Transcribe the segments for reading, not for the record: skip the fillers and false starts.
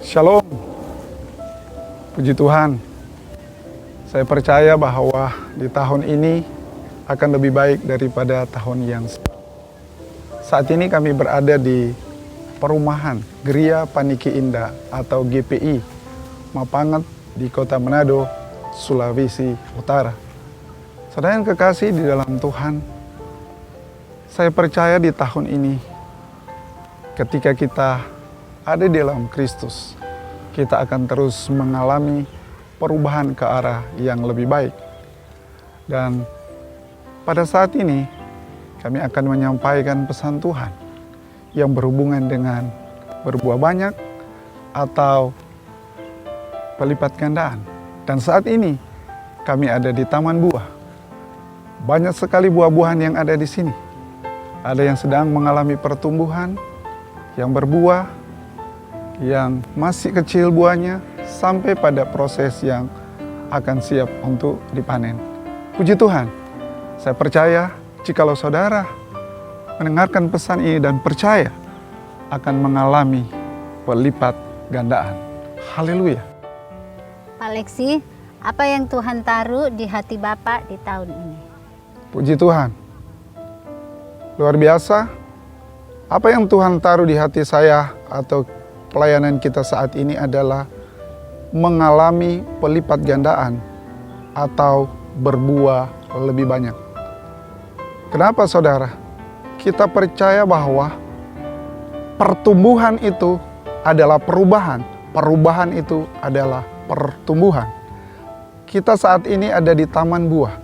Shalom, puji Tuhan. Saya percaya bahwa di tahun ini akan lebih baik daripada tahun yang sebelumnya. Saat ini kami berada di perumahan Geria Paniki Indah atau GPI Mapangat di Kota Manado, Sulawesi Utara. Saudara yang kekasih di dalam Tuhan, saya percaya di tahun ini ketika kita ada di dalam Kristus, kita akan terus mengalami perubahan ke arah yang lebih baik. Dan pada saat ini, kami akan menyampaikan pesan Tuhan yang berhubungan dengan berbuah banyak atau pelipat gandaan. Dan saat ini, kami ada di Taman Buah. Banyak sekali buah-buahan yang ada di sini. Ada yang sedang mengalami pertumbuhan, yang berbuah, yang masih kecil buahnya, sampai pada proses yang akan siap untuk dipanen. Puji Tuhan, saya percaya jikalau saudara mendengarkan pesan ini dan percaya akan mengalami pelipat gandaan. Haleluya. Pak Leksi, apa yang Tuhan taruh di hati Bapak di tahun ini? Puji Tuhan. Luar biasa. Apa yang Tuhan taruh di hati saya atau pelayanan kita saat ini adalah mengalami pelipat gandaan atau berbuah lebih banyak. Kenapa saudara? Kita percaya bahwa pertumbuhan itu adalah perubahan. Perubahan itu adalah pertumbuhan. Kita saat ini ada di Taman Buah.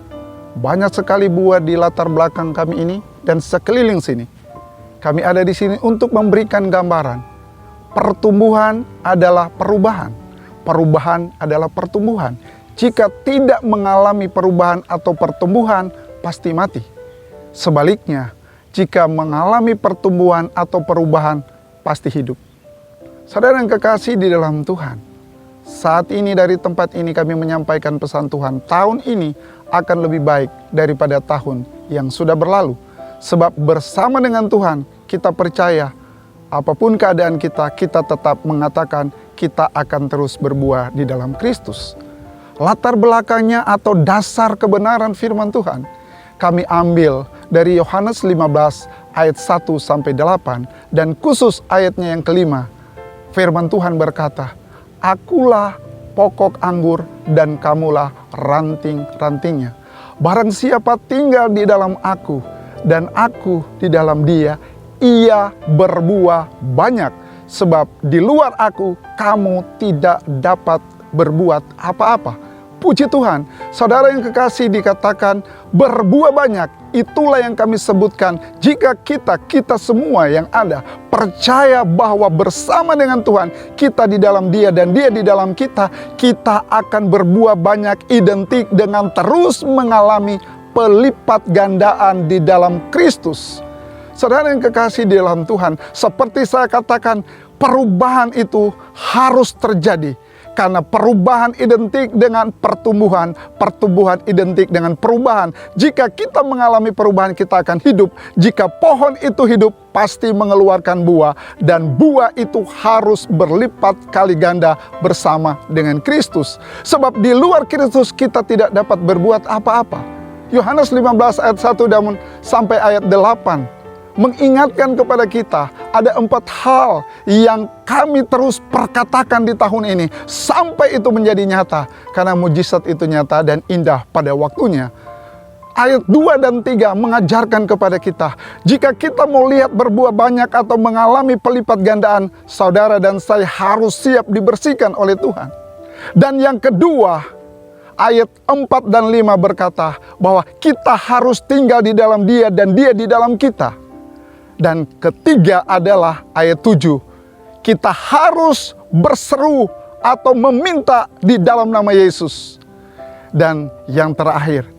Banyak sekali buah di latar belakang kami ini dan sekeliling sini. Kami ada di sini untuk memberikan gambaran. Pertumbuhan adalah perubahan. Perubahan adalah pertumbuhan. Jika tidak mengalami perubahan atau pertumbuhan, pasti mati. Sebaliknya, jika mengalami pertumbuhan atau perubahan, pasti hidup. Saudara yang kekasih di dalam Tuhan, saat ini dari tempat ini kami menyampaikan pesan Tuhan. Tahun ini akan lebih baik daripada tahun yang sudah berlalu. Sebab bersama dengan Tuhan, kita percaya apapun keadaan kita, kita tetap mengatakan kita akan terus berbuah di dalam Kristus. Latar belakangnya atau dasar kebenaran firman Tuhan, kami ambil dari Yohanes 15 ayat 1 sampai 8 dan khusus ayatnya yang kelima. Firman Tuhan berkata, "Akulah pokok anggur dan kamulah ranting-rantingnya. Barang siapa tinggal di dalam aku dan aku di dalam dia, ia berbuah banyak. Sebab di luar aku kamu tidak dapat berbuat apa-apa." Puji Tuhan, saudara yang kekasih dikatakan berbuah banyak. Itulah yang kami sebutkan. Jika kita semua yang ada percaya bahwa bersama dengan Tuhan, kita di dalam dia dan dia di dalam kita, kita akan berbuah banyak, identik dengan terus mengalami pelipat gandaan di dalam Kristus. Saudara yang kekasih di dalam Tuhan, seperti saya katakan, perubahan itu harus terjadi. Karena perubahan identik dengan pertumbuhan, pertumbuhan identik dengan perubahan. Jika kita mengalami perubahan, kita akan hidup. Jika pohon itu hidup, pasti mengeluarkan buah. Dan buah itu harus berlipat kali ganda bersama dengan Kristus. Sebab di luar Kristus kita tidak dapat berbuat apa-apa. Yohanes 15 ayat 1 dan sampai ayat 8 mengingatkan kepada kita ada 4 hal yang kami terus perkatakan di tahun ini sampai itu menjadi nyata, karena mujizat itu nyata dan indah pada waktunya. Ayat 2 dan 3 mengajarkan kepada kita, jika kita mau lihat berbuah banyak atau mengalami pelipat gandaan, saudara dan saya harus siap dibersihkan oleh Tuhan. Dan yang kedua, ayat 4 dan 5 berkata bahwa kita harus tinggal di dalam dia dan dia di dalam kita. Dan ketiga adalah ayat 7. Kita harus berseru atau meminta di dalam nama Yesus. Dan yang terakhir,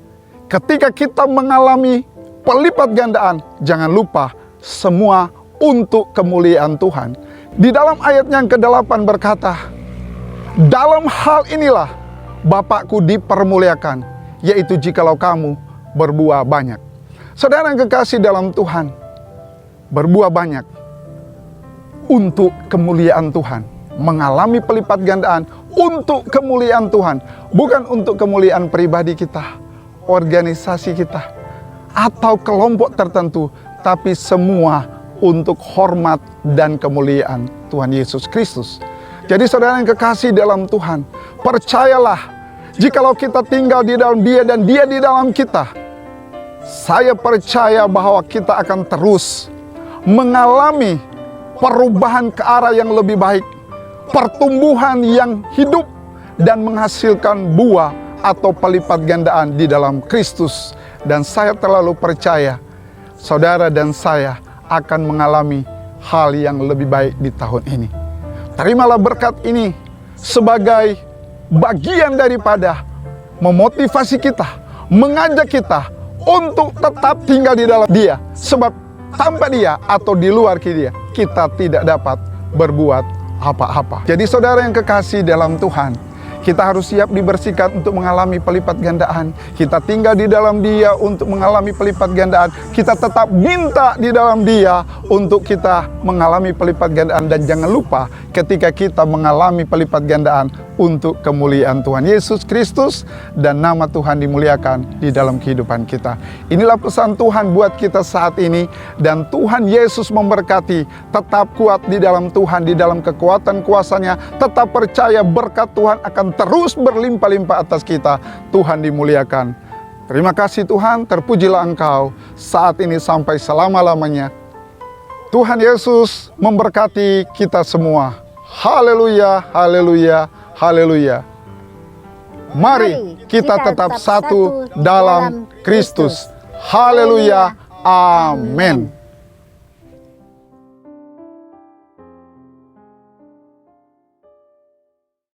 ketika kita mengalami pelipat gandaan, jangan lupa semua untuk kemuliaan Tuhan. Di dalam ayat yang ke-8 berkata, dalam hal inilah Bapakku dipermuliakan, yaitu jikalau kamu berbuah banyak. Saudara yang kekasih dalam Tuhan, berbuah banyak untuk kemuliaan Tuhan. mengalami pelipat gandaan untuk kemuliaan Tuhan. Bukan untuk kemuliaan pribadi kita, organisasi kita, atau kelompok tertentu, tapi semua untuk hormat dan kemuliaan Tuhan Yesus Kristus. Jadi saudara yang kekasih dalam Tuhan, percayalah, jikalau kita tinggal di dalam Dia dan Dia di dalam kita, saya percaya bahwa kita akan terus mengalami perubahan ke arah yang lebih baik, pertumbuhan yang hidup dan menghasilkan buah atau pelipat gandaan di dalam Kristus. Dan saya terlalu percaya, saudara dan saya akan mengalami hal yang lebih baik di tahun ini. Terimalah berkat ini sebagai bagian daripada memotivasi kita, mengajak kita untuk tetap tinggal di dalam Dia. Sebab tanpa Dia atau di luar Dia, kita tidak dapat berbuat apa-apa. Jadi saudara yang kekasih dalam Tuhan, kita harus siap dibersihkan untuk mengalami pelipat gandaan. Kita tinggal di dalam Dia untuk mengalami pelipat gandaan. Kita tetap minta di dalam Dia untuk kita mengalami pelipat gandaan. Dan jangan lupa, ketika kita mengalami pelipat gandaan untuk kemuliaan Tuhan Yesus Kristus dan nama Tuhan dimuliakan di dalam kehidupan kita. Inilah pesan Tuhan buat kita saat ini, dan Tuhan Yesus memberkati. Tetap kuat di dalam Tuhan, di dalam kekuatan kuasa-Nya. Tetap percaya berkat Tuhan akan terus berlimpah-limpah atas kita. Tuhan dimuliakan. Terima kasih Tuhan, terpujilah Engkau saat ini sampai selama-lamanya. Tuhan Yesus memberkati kita semua. Haleluya, haleluya, haleluya. Mari kita tetap satu dalam Kristus. Haleluya, amin.